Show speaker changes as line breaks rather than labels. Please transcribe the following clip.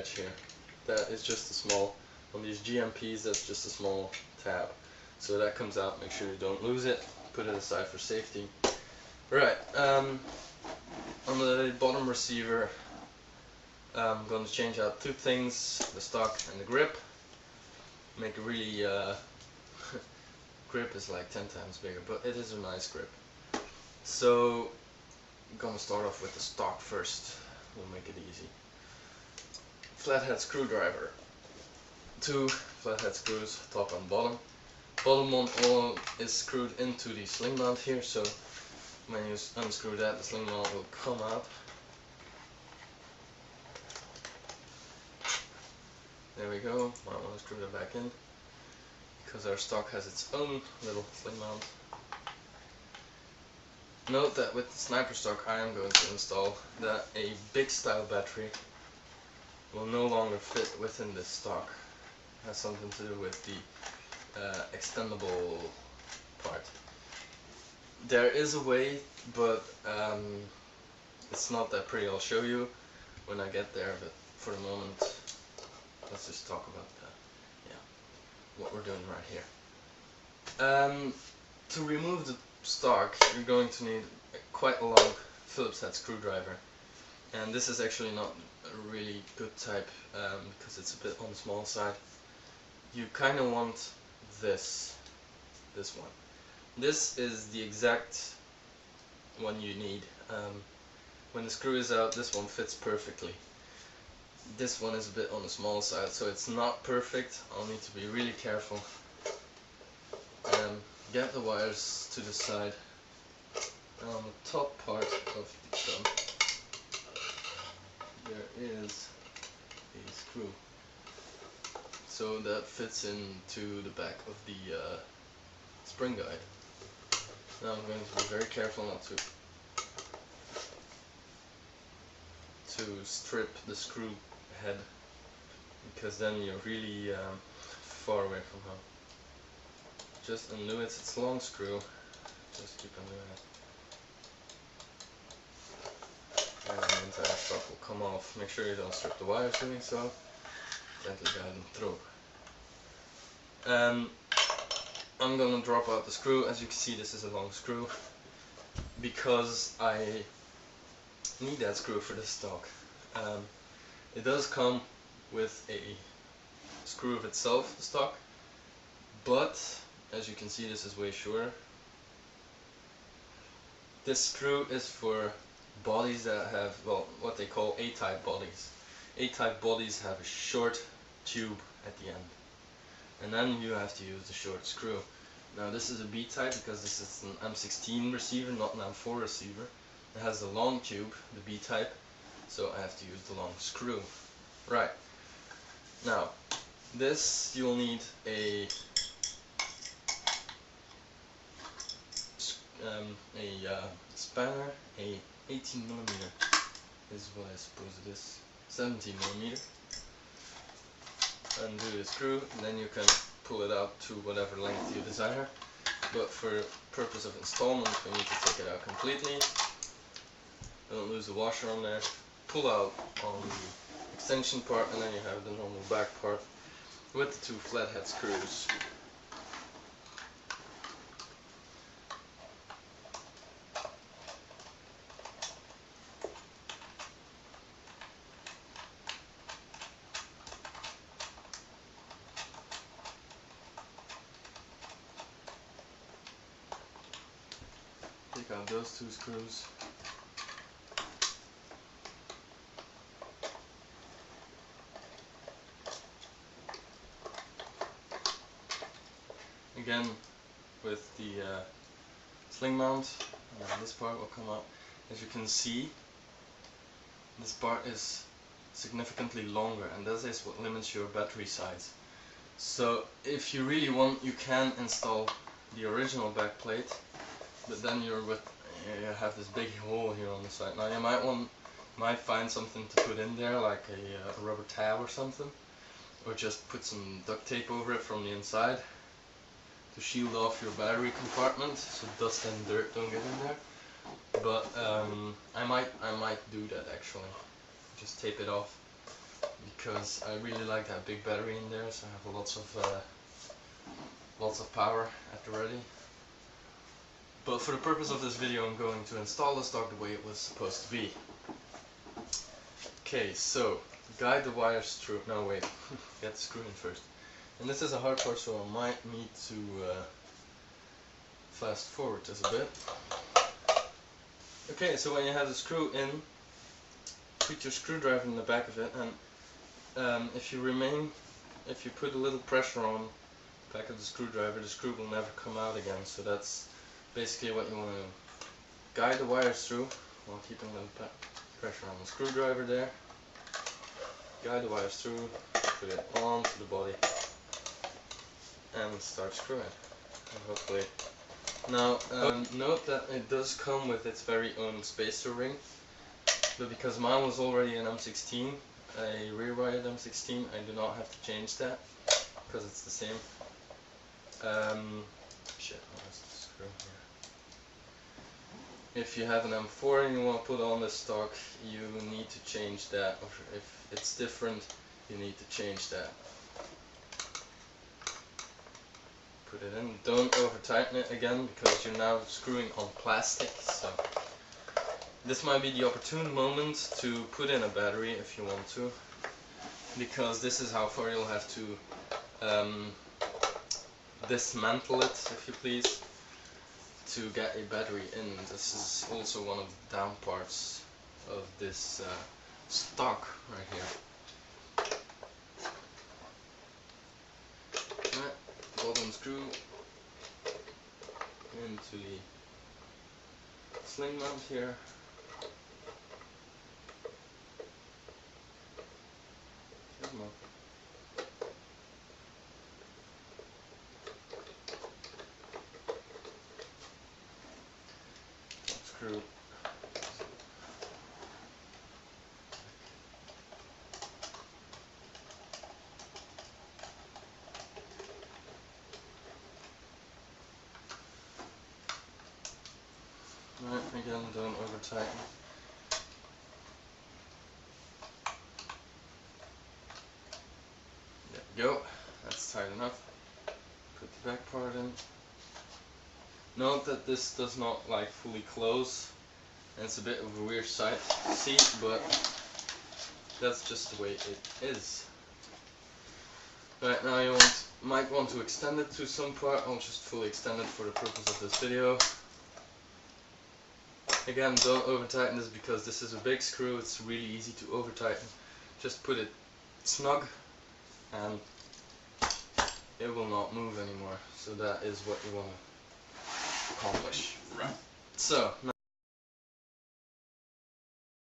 edge here. That is just a small, on these GMPs, that's just a small tab. So that comes out, make sure you don't lose it, put it aside for safety. Right, on the bottom receiver, I'm going to change out two things, the stock and the grip. Make a really, grip is like 10 times bigger, but it is a nice grip. So, I'm going to start off with the stock first, we'll make it easy. Flathead screwdriver. Two flathead screws, top and bottom. Bottom one all is screwed into the sling mount here, so when you unscrew that, the sling mount will come out. There we go. I want to screw that back in because our stock has its own little sling mount. Note that with the sniper stock I am going to install that a big style battery will no longer fit within this stock. It has something to do with the extendable part. There is a way, but it's not that pretty. I'll show you when I get there, but for the moment let's just talk about what we're doing right here. To remove the stock, you're going to need quite a long Phillips head screwdriver, and this is actually not a really good type because it's a bit on the small side. You kind of want this one. This is the exact one you need. When the screw is out, this one fits perfectly. This one is a bit on the small side, so it's not perfect. I'll need to be really careful. Get the wires to the side. And on the top part of the thumb, there is a screw. So that fits into the back of the spring guide. Now I'm going to be very careful not to strip the screw head, because then you're really far away from home. Just undo it, it's a long screw, just keep undoing it. And the entire stock will come off. Make sure you don't strip the wires doing so. Gently guide them through. I'm gonna drop out the screw. As you can see, this is a long screw because I need that screw for this stock. It does come with a screw of itself, the stock, but as you can see, this is way shorter. This screw is for bodies that have, well, what they call A-type bodies. A-type bodies have a short tube at the end, and then you have to use the short screw. Now this is a B-type because this is an M16 receiver, not an M4 receiver. It has the long tube, the B-type, so I have to use the long screw. Right, now this you'll need a spanner, a 18mm is what I suppose it is, 17mm. Undo the screw, and then you can pull it out to whatever length you desire, but for purpose of installment we need to take it out completely. Don't lose the washer on there. Pull out on the extension part, and then you have the normal back part with the two flathead screws. Take out those two screws. Again, with the sling mount, and then this part will come out. As you can see, this part is significantly longer, and that is what limits your battery size. So if you really want, you can install the original back plate, but then you have this big hole here on the side. Now you might find something to put in there, like a rubber tab or something, or just put some duct tape over it from the inside to shield off your battery compartment so dust and dirt don't get in there. But I might do that actually. Just tape it off. because I really like that big battery in there, so I have lots of power at the ready. But for the purpose of this video, I'm going to install the stock the way it was supposed to be. Okay, so guide the wires through. No, wait, get the screw in first. And this is a hard part, so I might need to fast forward this a bit. Okay, so when you have the screw in, put your screwdriver in the back of it, and if you put a little pressure on the back of the screwdriver, the screw will never come out again. So that's basically what you want to guide the wires through while keeping a little pressure on the screwdriver there. Guide the wires through, put it onto the body, and start screwing. And hopefully. Now, note that it does come with its very own spacer ring, but because mine was already an M16, a rear-wired M16, I do not have to change that because it's the same. Shit, where's the screw here? If you have an M4 and you want to put on this stock, you need to change that, or if it's different, you need to change that. Put it in. Don't over tighten it again because you're now screwing on plastic. So this might be the opportune moment to put in a battery if you want to, because this is how far you'll have to dismantle it, if you please, to get a battery in. This is also one of the down parts of this stock right here. Right, bottom screw into the sling mount here. Come on. Screw. Right, again, don't over tighten. There we go, that's tight enough. Put the back part in. Note that this does not like fully close, and it's a bit of a weird sight to see, but that's just the way it is. Right, now you might want to extend it to some part. I'll just fully extend it for the purpose of this video. Again, don't over tighten this because this is a big screw, it's really easy to over tighten. Just put it snug and it will not move anymore. So that is what you want to accomplish. Right. So